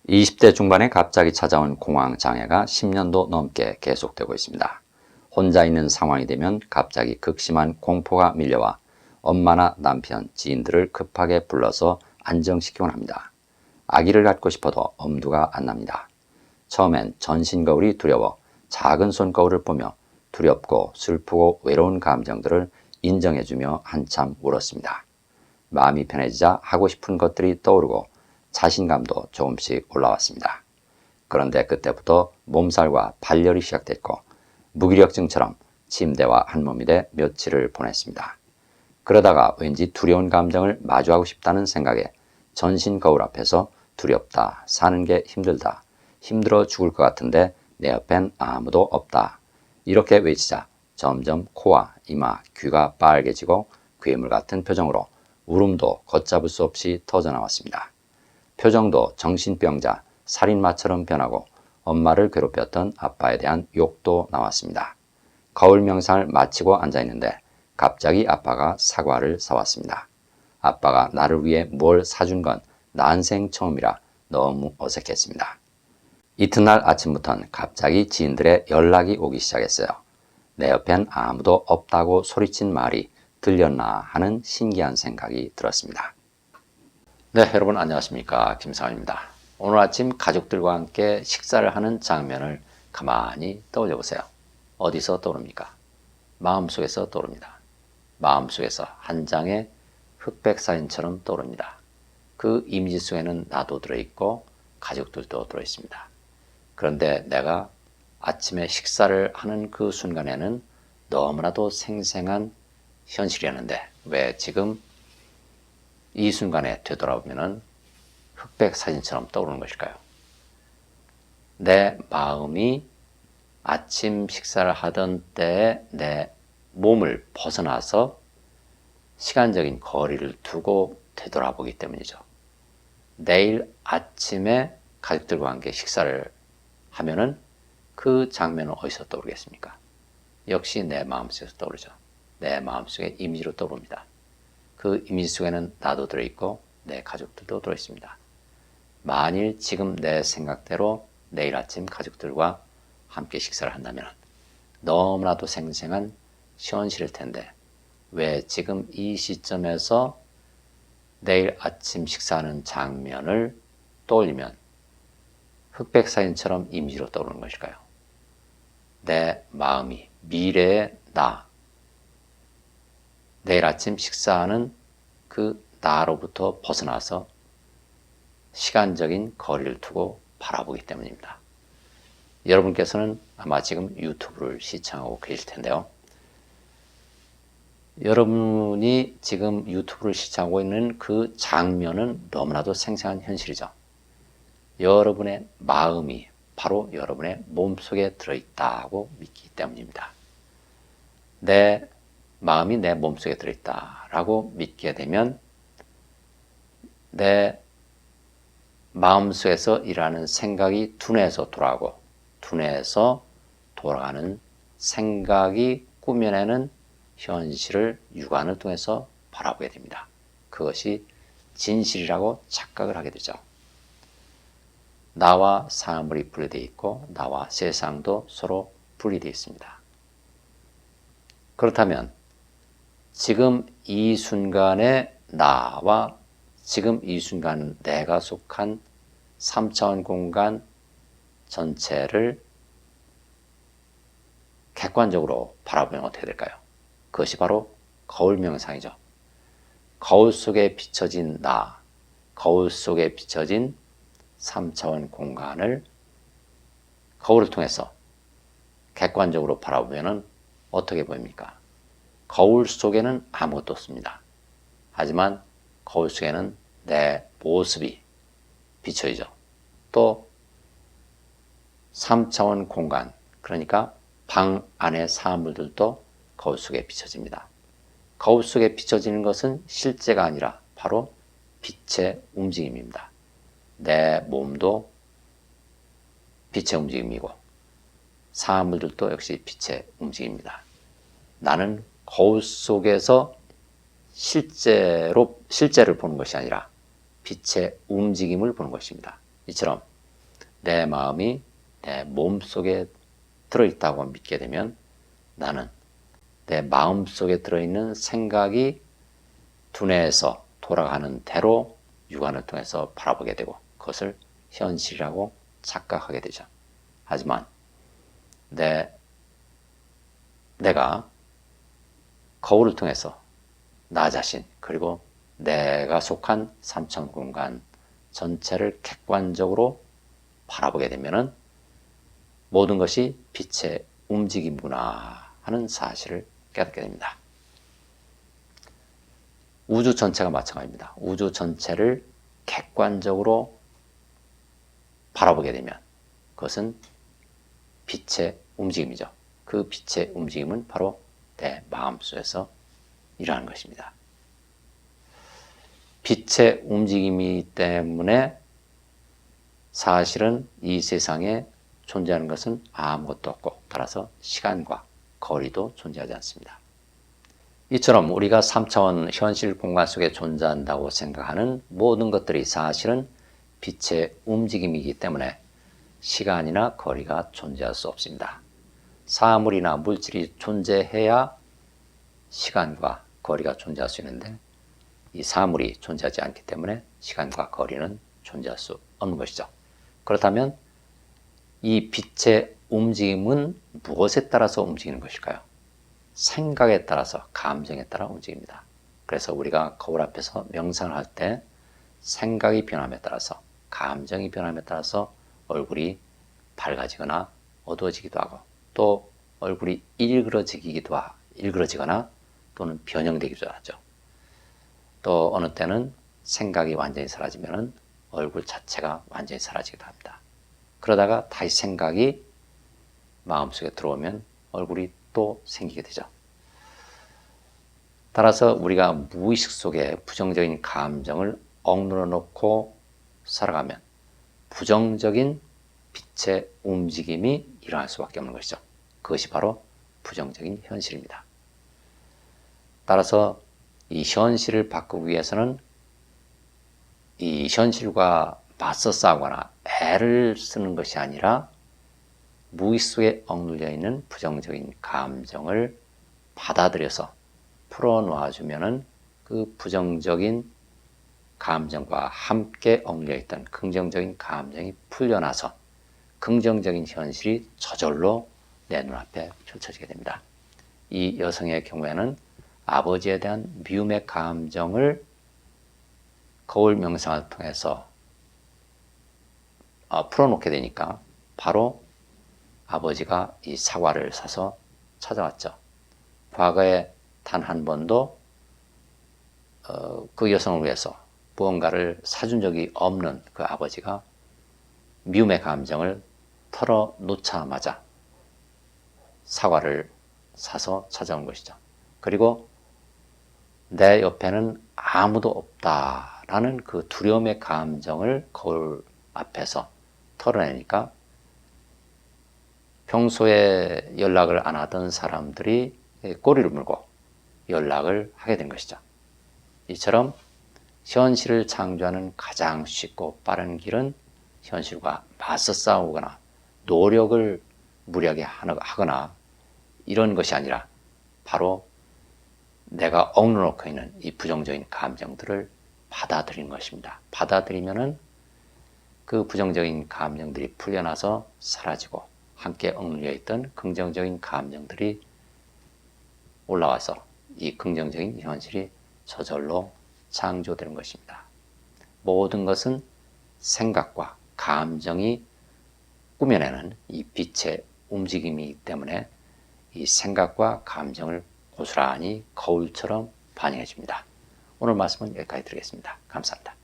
20대 중반에 갑자기 찾아온 공황장애가 10년도 넘게 계속되고 있습니다. 혼자 있는 상황이 되면 갑자기 극심한 공포가 밀려와 엄마나 남편, 지인들을 급하게 불러서 안정시키곤 합니다. 아기를 갖고 싶어도 엄두가 안 납니다. 처음엔 전신 거울이 두려워 작은 손 거울을 보며 두렵고 슬프고 외로운 감정들을 인정해주며 한참 울었습니다. 마음이 편해지자 하고 싶은 것들이 떠오르고 자신감도 조금씩 올라왔습니다. 그런데 그때부터 몸살과 발열이 시작됐고 무기력증처럼 침대와 한몸이 돼 며칠을 보냈습니다. 그러다가 왠지 두려운 감정을 마주하고 싶다는 생각에 전신 거울 앞에서 두렵다, 사는 게 힘들다, 힘들어 죽을 것 같은데 내 옆엔 아무도 없다, 이렇게 외치자 점점 코와 이마, 귀가 빨개지고 괴물 같은 표정으로 울음도 걷잡을 수 없이 터져나왔습니다. 표정도 정신병자, 살인마처럼 변하고 엄마를 괴롭혔던 아빠에 대한 욕도 나왔습니다. 거울 명상을 마치고 앉아있는데 갑자기 아빠가 사과를 사왔습니다. 아빠가 나를 위해 뭘 사준 건 난생 처음이라 너무 어색했습니다. 이튿날 아침부터는 갑자기 지인들의 연락이 오기 시작했어요. 내 옆엔 아무도 없다고 소리친 말이 들렸나 하는 신기한 생각이 들었습니다. 네, 여러분 안녕하십니까, 김상훈입니다. 오늘 아침 가족들과 함께 식사를 하는 장면을 가만히 떠올려 보세요. 어디서 떠오릅니까? 마음속에서 떠오릅니다. 마음속에서 한 장의 흑백 사진처럼 떠오릅니다. 그 이미지 속에는 나도 들어있고 가족들도 들어있습니다. 그런데 내가 아침에 식사를 하는 그 순간에는 너무나도 생생한 현실이었는데 왜 지금 이 순간에 되돌아보면 흑백 사진처럼 떠오르는 것일까요? 내 마음이 아침 식사를 하던 때에 내 몸을 벗어나서 시간적인 거리를 두고 되돌아보기 때문이죠. 내일 아침에 가족들과 함께 식사를 하면은 그 장면은 어디서 떠오르겠습니까? 역시 내 마음속에서 떠오르죠. 내 마음속에 이미지로 떠오릅니다. 그 이미지 속에는 나도 들어있고 내 가족들도 들어있습니다. 만일 지금 내 생각대로 내일 아침 가족들과 함께 식사를 한다면 너무나도 생생한 현실일 텐데 왜 지금 이 시점에서 내일 아침 식사하는 장면을 떠올리면 흑백 사진처럼 이미지로 떠오르는 것일까요? 내 마음이 미래의 나, 내일 아침 식사하는 그 나로부터 벗어나서 시간적인 거리를 두고 바라보기 때문입니다. 여러분께서는 아마 지금 유튜브를 시청하고 계실 텐데요. 여러분이 지금 유튜브를 시청하고 있는 그 장면은 너무나도 생생한 현실이죠. 여러분의 마음이 바로 여러분의 몸속에 들어있다고 믿기 때문입니다. 내 마음이 내 몸속에 들어있다라고 믿게 되면 내 마음속에서 일하는 생각이 두뇌에서 돌아가고 두뇌에서 돌아가는 생각이 꾸며내는 현실을 육안을 통해서 바라보게 됩니다. 그것이 진실이라고 착각을 하게 되죠. 나와 사물이 분리되어 있고 나와 세상도 서로 분리되어 있습니다. 그렇다면 지금 이 순간의 나와 지금 이 순간 내가 속한 3차원 공간 전체를 객관적으로 바라보면 어떻게 될까요? 그것이 바로 거울 명상이죠. 거울 속에 비춰진 나, 거울 속에 비춰진 3차원 공간을 거울을 통해서 객관적으로 바라보면 어떻게 보입니까? 거울 속에는 아무것도 없습니다. 하지만 거울 속에는 내 모습이 비춰지죠. 또 3차원 공간, 그러니까 방 안의 사물들도 거울 속에 비춰집니다. 거울 속에 비춰지는 것은 실제가 아니라 바로 빛의 움직임입니다. 내 몸도 빛의 움직임이고 사물들도 역시 빛의 움직임입니다. 나는 거울 속에서 실제를 보는 것이 아니라 빛의 움직임을 보는 것입니다. 이처럼 내 마음이 내 몸속에 들어있다고 믿게 되면 나는 내 마음속에 들어있는 생각이 두뇌에서 돌아가는 대로 육안을 통해서 바라보게 되고 그것을 현실이라고 착각하게 되죠. 하지만 내가 거울을 통해서 나 자신 그리고 내가 속한 삼천 공간 전체를 객관적으로 바라보게 되면은 모든 것이 빛의 움직임이구나 하는 사실을 깨닫게 됩니다. 우주 전체가 마찬가지입니다. 우주 전체를 객관적으로 바라보게 되면 그것은 빛의 움직임이죠. 그 빛의 움직임은 바로 내 마음속에서 일어나는 것입니다. 빛의 움직임이기 때문에 사실은 이 세상에 존재하는 것은 아무것도 없고 따라서 시간과 거리도 존재하지 않습니다. 이처럼 우리가 3차원 현실 공간 속에 존재한다고 생각하는 모든 것들이 사실은 빛의 움직임이기 때문에 시간이나 거리가 존재할 수 없습니다. 사물이나 물질이 존재해야 시간과 거리가 존재할 수 있는데 이 사물이 존재하지 않기 때문에 시간과 거리는 존재할 수 없는 것이죠. 그렇다면 이 빛의 움직임은 무엇에 따라서 움직이는 것일까요? 생각에 따라서, 감정에 따라 움직입니다. 그래서 우리가 거울 앞에서 명상을 할 때 생각이 변함에 따라서, 감정이 변함에 따라서 얼굴이 밝아지거나 어두워지기도 하고 또 얼굴이 일그러지거나 또는 변형되기도 하죠. 또 어느 때는 생각이 완전히 사라지면 얼굴 자체가 완전히 사라지기도 합니다. 그러다가 다시 생각이 마음속에 들어오면 얼굴이 또 생기게 되죠. 따라서 우리가 무의식 속에 부정적인 감정을 억눌러 놓고 살아가면 부정적인 빛의 움직임이 일어날 수밖에 없는 것이죠. 그것이 바로 부정적인 현실입니다. 따라서 이 현실을 바꾸기 위해서는 이 현실과 맞서 싸우거나 애를 쓰는 것이 아니라 무의식 속에 억눌려 있는 부정적인 감정을 받아들여서 풀어놓아주면은 그 부정적인 감정과 함께 억눌려 있던 긍정적인 감정이 풀려나서 긍정적인 현실이 저절로 내 눈앞에 펼쳐지게 됩니다. 이 여성의 경우에는 아버지에 대한 미움의 감정을 거울 명상을 통해서 풀어놓게 되니까 바로 아버지가 이 사과를 사서 찾아왔죠. 과거에 단 한 번도 그 여성을 위해서 무언가를 사준 적이 없는 그 아버지가 미움의 감정을 털어놓자마자 사과를 사서 찾아온 것이죠. 그리고 내 옆에는 아무도 없다라는 그 두려움의 감정을 거울 앞에서 털어내니까 평소에 연락을 안 하던 사람들이 꼬리를 물고 연락을 하게 된 것이죠. 이처럼 현실을 창조하는 가장 쉽고 빠른 길은 현실과 맞서 싸우거나 노력을 무리하게 하거나 이런 것이 아니라 바로 내가 억눌러놓고 있는 이 부정적인 감정들을 받아들이는 것입니다. 받아들이면은 그 부정적인 감정들이 풀려나서 사라지고 함께 억눌려 있던 긍정적인 감정들이 올라와서 이 긍정적인 현실이 저절로 창조되는 것입니다. 모든 것은 생각과 감정이 꾸며내는 이 빛의 움직임이기 때문에 이 생각과 감정을 고스란히 거울처럼 반영해 줍니다. 오늘 말씀은 여기까지 드리겠습니다. 감사합니다.